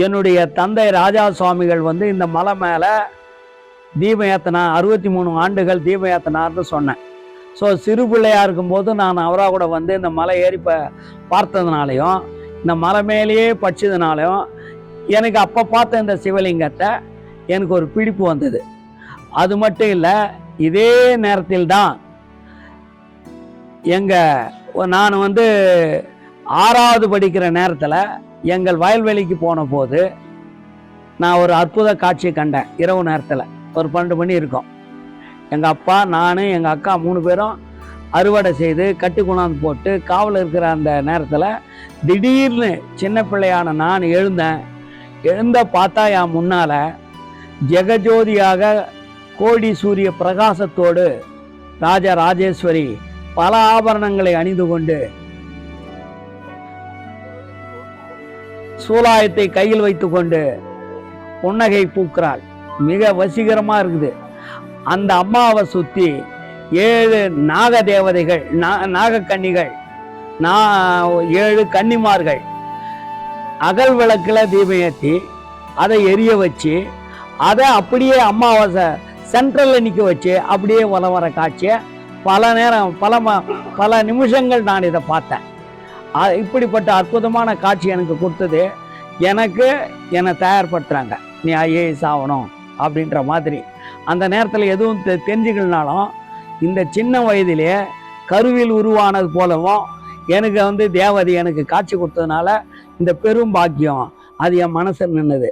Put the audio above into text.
என்னுடைய தந்தை ராஜா சுவாமிகள் வந்து இந்த மலை மேலே தீபம் ஏற்றினா 63 ஆண்டுகள் தீபம் ஏற்றினார்னு சொன்னேன். ஸோ சிறு பிள்ளையாக இருக்கும்போது நான் அவராக கூட வந்து இந்த மலை ஏறி பார்த்ததுனாலையும் இந்த மலை மேலேயே படித்ததுனாலையும் எனக்கு அப்போ பார்த்த இந்த சிவலிங்கத்தை எனக்கு ஒரு பிடிப்பு வந்தது. அது மட்டும் இல்லை, இதே நேரத்தில் தான் நான் வந்து 6வது படிக்கிற நேரத்தில் எங்கள் வயல்வெளிக்கு போன போது நான் ஒரு அற்புத காட்சி கண்டேன். இரவு நேரத்தில் ஒரு 12 மணி இருக்கும். எங்கள் அப்பா, நான், எங்கள் அக்கா 3 பேரும் அறுவடை செய்து கட்டி கொண்டாந்து போட்டு காவல் இருக்கிற அந்த நேரத்தில் திடீர்னு சின்ன பிள்ளையான நான் எழுந்த பார்த்தா என் முன்னால் ஜெகஜோதியாக கோடி சூரிய பிரகாசத்தோடு ராஜராஜேஸ்வரி பல ஆபரணங்களை அணிந்து கொண்டு சூலாயத்தை கையில் வைத்து கொண்டு புன்னகை பூக்கிறாள். மிக வசீகரமாக இருக்குது. அந்த அம்மாவை சுற்றி 7 நாக தேவதைகள், நாகக்கன்னிகள், 7 கன்னிமார்கள் அகல் விளக்கில் தீபம் ஏற்றி அதை எரிய வச்சு அதை அப்படியே அம்மாவாசை சென்ட்ரலில் நிற்க வச்சு அப்படியே வர காட்சியை பல நிமிஷங்கள் நான் இதை பார்த்தேன். இப்படிப்பட்ட அற்புதமான காட்சி எனக்கு கொடுத்தது. என்னை தயார்படுத்துகிறாங்க, நீ ஐஏஎஸ் ஆகணும் அப்படின்ற மாதிரி. அந்த நேரத்தில் எதுவும் தெரிஞ்சுக்கலனாலும் இந்த சின்ன வயதிலே கருவில் உருவானது போலவும் எனக்கு வந்து தேவதை எனக்கு காட்சி கொடுத்ததுனால இந்த பெரும் பாக்கியம் அது என் மனசில் நின்றுது.